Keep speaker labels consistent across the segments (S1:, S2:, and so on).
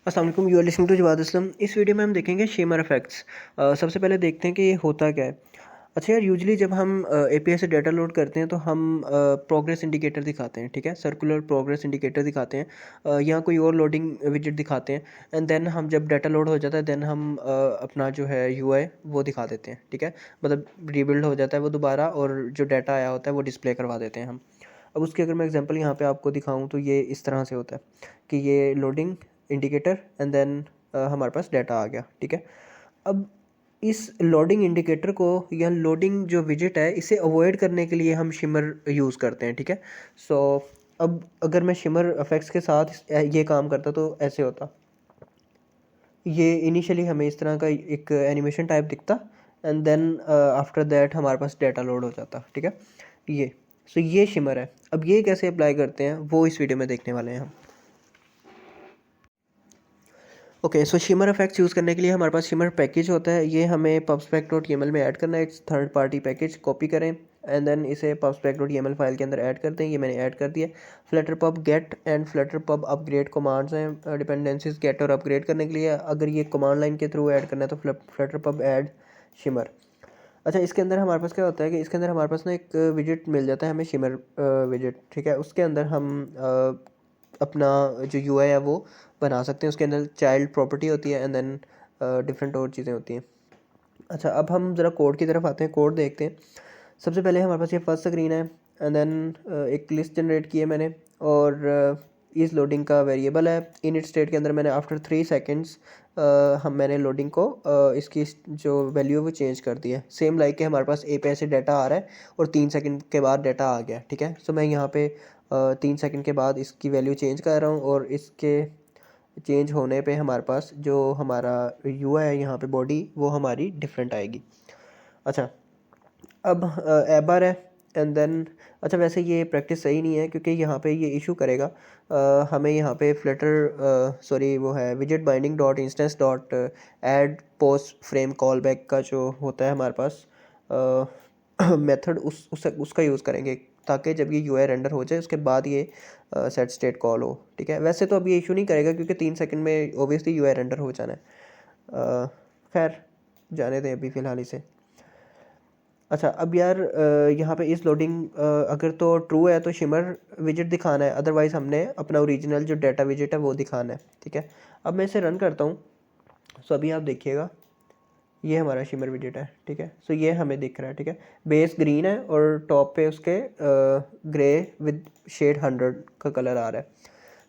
S1: अस्सलाम वालेकुम, you are listening to Jawad Aslam. इस वीडियो में हम देखेंगे शिमर इफेक्ट्स। सबसे पहले देखते हैं कि ये होता क्या है। अच्छा यार, यूजुअली जब हम एपीआई से डाटा लोड करते हैं तो हम प्रोग्रेस इंडिकेटर दिखाते हैं, ठीक है, सर्कुलर प्रोग्रेस इंडिकेटर दिखाते हैं, या कोई और लोडिंग विजेट दिखाते हैं। एंड देन हम जब डाटा लोड हो जाता है देन हम अपना जो है यूआई वो दिखा देते हैं, ठीक है, मतलब रीबिल्ड हो जाता है वो दोबारा, और जो डाटा आया होता है वो डिस्प्ले करवा देते हैं हम। अब उसकी अगर मैं एग्जांपल यहाँ पे आपको दिखाऊँ तो ये इस तरह से होता है कि ये लोडिंग इंडिकेटर एंड देन हमारे पास डाटा आ गया, ठीक है। अब इस लोडिंग इंडिकेटर को या लोडिंग जो विजेट है इसे अवॉइड करने के लिए हम शिमर यूज़ करते हैं, ठीक है। सो अब अगर मैं शिमर इफेक्ट्स के साथ ये काम करता तो ऐसे होता। ये इनिशियली हमें इस तरह का एक एनिमेशन टाइप दिखता एंड देन आफ्टर दैट हमारे पास डाटा लोड हो जाता, ठीक है। ये ये शिमर है। अब ये कैसे अप्लाई करते हैं वो इस वीडियो में देखने वाले हैं हम। ओके, सो शिमर इफेक्ट्स यूज़ करने के लिए हमारे पास शिमर पैकेज होता है। ये हमें pubspec.yaml में ऐड करना है। एक थर्ड पार्टी पैकेज कॉपी करें एंड देन इसे pubspec.yaml फाइल के अंदर ऐड करते हैं। ये मैंने ऐड कर दिया। flutterpub get and flutterpub upgrade commands हैं डिपेंडेंसीज गेट और अपग्रेड करने के लिए। अगर ये कमांड लाइन के थ्रू ऐड करना है तो flutterpub ऐड शिमर। अच्छा, इसके अंदर हमारे पास क्या होता है कि इसके अंदर हमारे पास ना एक विजेट मिल जाता है हमें, शिमर विजेट, ठीक है। उसके अंदर हम अपना जो यूआई है वो बना सकते हैं। उसके अंदर चाइल्ड प्रॉपर्टी होती है एंड देन डिफरेंट और चीज़ें होती हैं। अच्छा, अब हम ज़रा कोड की तरफ आते हैं, कोड देखते हैं। सबसे पहले हमारे पास ये फर्स्ट स्क्रीन है एंड देन एक लिस्ट जनरेट की है मैंने, और इस लोडिंग का वेरिएबल है। इनिट स्टेट के अंदर मैंने आफ्टर 3 सेकेंड्स मैंने लोडिंग को इसकी जो वैल्यू है वो चेंज कर दी है। सेम लाइक के हमारे पास एपीआई से डाटा आ रहा है और 3 सेकंड के बाद डाटा आ गया, ठीक है। सो मैं यहाँ पे 3 सेकंड के बाद इसकी वैल्यू चेंज कर रहा हूँ, और इसके चेंज होने पे हमारे पास जो हमारा यूआई है यहाँ पे बॉडी वो हमारी डिफरेंट आएगी। अच्छा, अब एबर है एंड देन, अच्छा वैसे ये प्रैक्टिस सही नहीं है क्योंकि यहाँ पे ये इशू करेगा। हमें यहाँ पे फ्लटर सॉरी वो है विजेट binding dot instance dot add post frame call back का जो होता है हमारे पास मेथड उसका यूज़ करेंगे, ताकि जब ये यूआई रेंडर हो जाए उसके बाद ये सेट स्टेट कॉल हो, ठीक है। वैसे तो अब ये इशू नहीं करेगा क्योंकि 3 सेकंड में ओबियसली यूआई रेंडर हो जाना है। खैर जाने दें अभी फ़िलहाल इसे। अच्छा, अब यार यहाँ पे इस लोडिंग अगर तो ट्रू है तो शिमर विजेट दिखाना है, अदरवाइज़ हमने अपना ओरिजिनल जो डाटा विजेट है वो दिखाना है, ठीक है। अब मैं इसे रन करता हूँ। सो अभी आप देखिएगा, ये हमारा शिमर विजेट है, ठीक है। सो ये हमें दिख रहा है, ठीक है। बेस ग्रीन है और टॉप पे उसके ग्रे विद शेड 100 का कलर आ रहा है।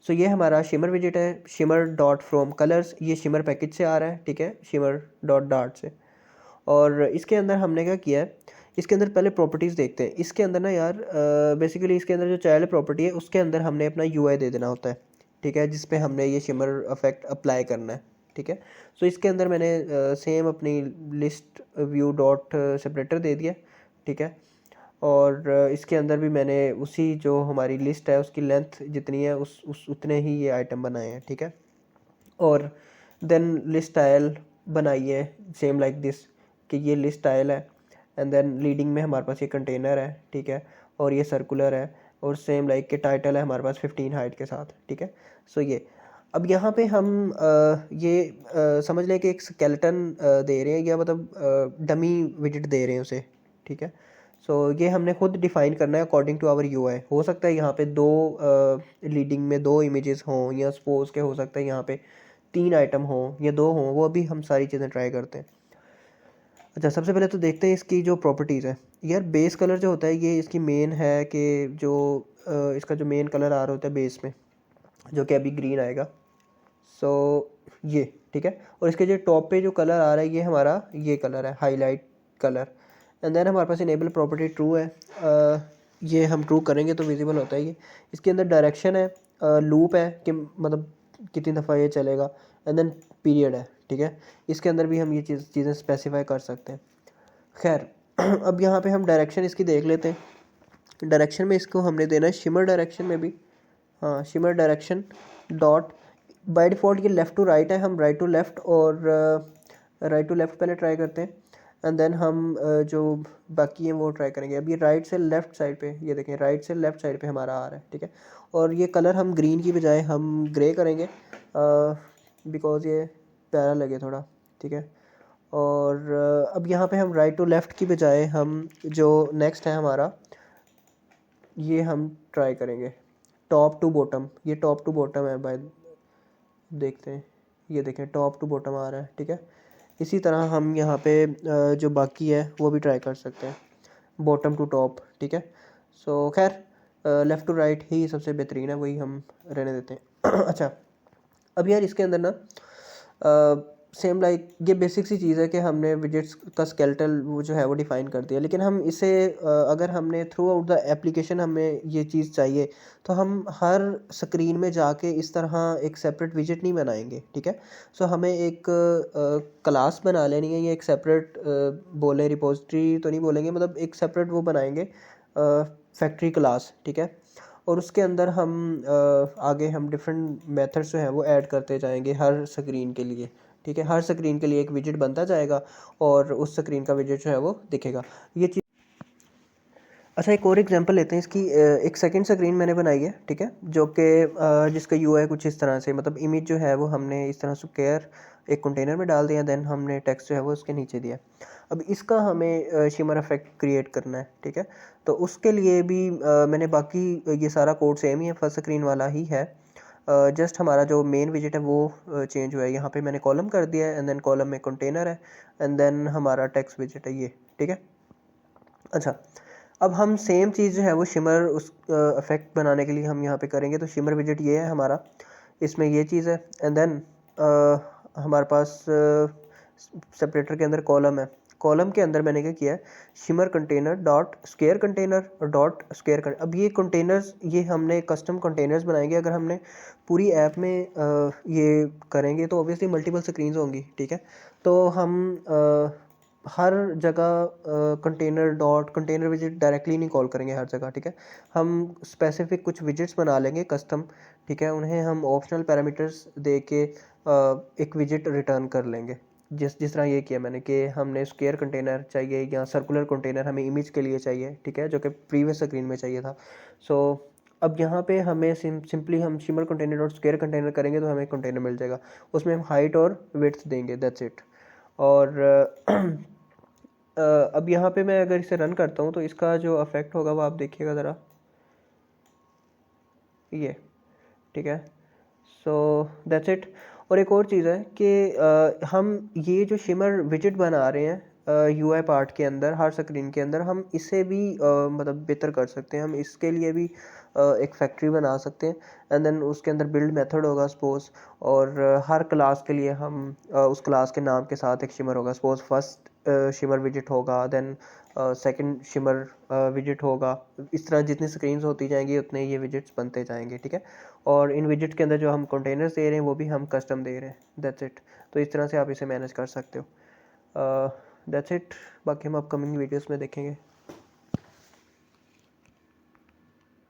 S1: सो ये हमारा शिमर विजेट है। शिमर डॉट फ्रॉम कलर्स, ये शिमर पैकेज से आ रहा है, ठीक है, शिमर डॉट डार्ट से। और इसके अंदर हमने क्या किया है, इसके अंदर पहले प्रॉपर्टीज़ देखते हैं। इसके अंदर ना यार बेसिकली इसके अंदर जो चाइल्ड प्रॉपर्टी है उसके अंदर हमने अपना यूआई दे देना होता है, ठीक है, जिस पे हमने ये शिमर इफेक्ट अप्लाई करना है, ठीक है। सो इसके अंदर मैंने सेम अपनी लिस्ट व्यू डॉट सेपरेटर दे दिया, ठीक है। और इसके अंदर भी मैंने उसी जो हमारी लिस्ट है उसकी लेंथ जितनी है उस उतने ही ये आइटम बनाए हैं, ठीक है। और देन लिस्ट स्टाइल बनाइए सेम लाइक दिस, कि ये लिस्ट स्टाइल है एंड देन लीडिंग में हमारे पास ये कंटेनर है, ठीक है, और ये सर्कुलर है, और सेम लाइक के टाइटल है हमारे पास 15 हाइट के साथ, ठीक है। सो ये अब यहाँ पे हम समझ लें कि एक स्केलेटन दे रहे हैं, या मतलब डमी विजेट दे रहे हैं उसे, ठीक है। सो ये हमने खुद डिफाइन करना है अकॉर्डिंग टू आवर यूआई। हो सकता है यहाँ पे दो लीडिंग में दो इमेजेस हों, या सपोज के हो सकता है यहाँ पे 3 आइटम हों या 2 हों, वो अभी हम सारी चीज़ें ट्राई करते हैं। अच्छा, सबसे पहले तो देखते हैं इसकी जो प्रॉपर्टीज़ है। यार बेस कलर जो होता है ये इसकी मेन है कि जो इसका जो मेन कलर आ रहा होता है बेस में, जो कि अभी ग्रीन आएगा। सो ये ठीक है, और इसके जो टॉप पे जो कलर आ रहा है ये हमारा ये कलर है हाईलाइट कलर। एंड देन हमारे पास इनेबल प्रॉपर्टी ट्रू है, ये हम ट्रू करेंगे तो विजिबल होता है ये। इसके अंदर डायरेक्शन है, लूप है कि मतलब कितनी दफ़ा ये चलेगा, एंड देन पीरियड है, ठीक है। इसके अंदर भी हम ये चीज़ें स्पेसिफाई कर सकते हैं। खैर अब यहाँ पे हम डायरेक्शन इसकी देख लेते हैं। डायरेक्शन में इसको हमने देना है शिमर डायरेक्शन में भी, हाँ, shimmer direction dot, by default ये लेफ़्ट टू राइट है, हम राइट टू लेफ़्ट और राइट टू लेफ़्ट पहले ट्राई करते हैं एंड देन हम जो बाकी हैं वो ट्राई करेंगे। अब ये राइट से लेफ़्ट साइड पे, ये देखें राइट से लेफ़्ट साइड पे हमारा आ रहा है, ठीक है। और ये कलर हम ग्रीन की बजाय हम ग्रे करेंगे। बिकॉज़ ये प्यारा लगे थोड़ा, ठीक है। और अब यहाँ पे हम राइट टू लेफ़्ट की बजाय हम जो नेक्स्ट है हमारा, ये हम ट्राई करेंगे टॉप टू बॉटम। ये टॉप टू बॉटम है बाय, देखते हैं, ये देखें टॉप टू बॉटम आ रहा है, ठीक है। इसी तरह हम यहाँ पे जो बाकी है वो भी ट्राई कर सकते हैं, बॉटम टू टॉप, ठीक है। सो खैर लेफ़्ट टू राइट ही सबसे बेहतरीन है, वही हम रहने देते हैं। अच्छा, अब यार इसके अंदर ना सेम लाइक ये बेसिक सी चीज़ है कि हमने विजेट्स का स्केलेटल वो जो है वो डिफ़ाइन कर दिया, लेकिन हम इसे अगर हमने थ्रू आउट द एप्लीकेशन हमें ये चीज़ चाहिए तो हम हर स्क्रीन में जाके इस तरह एक सेपरेट विजेट नहीं बनाएंगे, ठीक है। सो हमें एक क्लास बना लेनी है, ये एक सेपरेट बोले रिपोजिटरी तो नहीं बोलेंगे, मतलब एक सेपरेट वो बनाएंगे फैक्ट्री क्लास, ठीक है। और उसके अंदर हम आगे हम डिफरेंट मेथड्स जो हैं वो ऐड करते जाएंगे हर स्क्रीन के लिए, ठीक है। हर स्क्रीन के लिए एक विजेट बनता जाएगा और उस स्क्रीन का विजेट जो है वो दिखेगा, ये चीज़। अच्छा, एक और एग्जांपल लेते हैं इसकी। एक सेकंड स्क्रीन मैंने बनाई है, ठीक है, जो कि जिसका यूआई कुछ इस तरह से, मतलब इमेज जो है वो हमने इस तरह स्क्वायर एक कंटेनर में डाल दिया, देन हमने टेक्स्ट जो है वो उसके नीचे दिया। अब इसका हमें शिमर इफेक्ट क्रिएट करना है, ठीक है। तो उसके लिए भी मैंने बाकी ये सारा कोड सेम ही है, फर्स्ट स्क्रीन वाला ही है। जस्ट हमारा जो मेन विजेट है वो चेंज हुआ है। यहाँ पे मैंने कॉलम कर दिया है एंड देन कॉलम में कंटेनर है एंड देन हमारा टेक्स्ट विजेट है ये, ठीक है। अच्छा, अब हम सेम चीज़ जो है वो शिमर उस इफेक्ट बनाने के लिए हम यहाँ पे करेंगे। तो शिमर विजेट ये है हमारा, इसमें ये चीज़ है एंड देन हमारे पास सेपरेटर के अंदर कॉलम है। कॉलम के अंदर मैंने क्या किया है, shimmer container dot square container और डॉट स्क्वायर कंटेनर। अब ये कंटेनर्स, ये हमने कस्टम कंटेनर्स बनाएंगे। अगर हमने पूरी ऐप में ये करेंगे तो ऑब्वियसली मल्टीपल स्क्रीन्स होंगी, ठीक है। तो हम हर जगह कंटेनर डॉट कंटेनर विजेट डायरेक्टली नहीं कॉल करेंगे हर जगह, ठीक है। हम स्पेसिफिक कुछ विजेट्स बना लेंगे कस्टम, ठीक है। उन्हें हम ऑप्शनल पैरामीटर्स दे के एक विजेट रिटर्न कर लेंगे, जिस तरह ये किया मैंने कि हमने स्क्वायर कंटेनर चाहिए या सर्कुलर कंटेनर हमें इमेज के लिए चाहिए, ठीक है, जो कि प्रीवियस स्क्रीन में चाहिए था। सो अब यहाँ पे हमें सिंपली हम shimmer container dot square container करेंगे तो हमें कंटेनर मिल जाएगा, उसमें हम हाइट और विड्थ देंगे, दैट्स इट। और अब यहाँ पे मैं अगर इसे रन करता हूँ तो इसका जो इफेक्ट होगा वो आप देखिएगा ज़रा, ये, ठीक है। So that's it. और एक और चीज़ है कि हम ये जो शिमर विजेट बना रहे हैं यूआई पार्ट के अंदर, हर स्क्रीन के अंदर, हम इसे भी मतलब बेहतर कर सकते हैं। हम इसके लिए भी एक फैक्ट्री बना सकते हैं एंड देन उसके अंदर बिल्ड मेथड होगा सपोज, और हर क्लास के लिए हम उस क्लास के नाम के साथ एक शिमर होगा। सपोज फर्स्ट शिमर विजेट होगा, देन सेकंड शिमर विजेट होगा। इस तरह जितनी स्क्रीन्स होती जाएंगी उतने ये विजेट्स बनते जाएंगे, ठीक है। और इन विजेट्स के अंदर जो हम कंटेनर्स दे रहे हैं वो भी हम कस्टम दे रहे हैं, दैट्स इट। तो इस तरह से आप इसे मैनेज कर सकते हो, दैट्स इट। बाकी हम अपकमिंग वीडियोस में देखेंगे।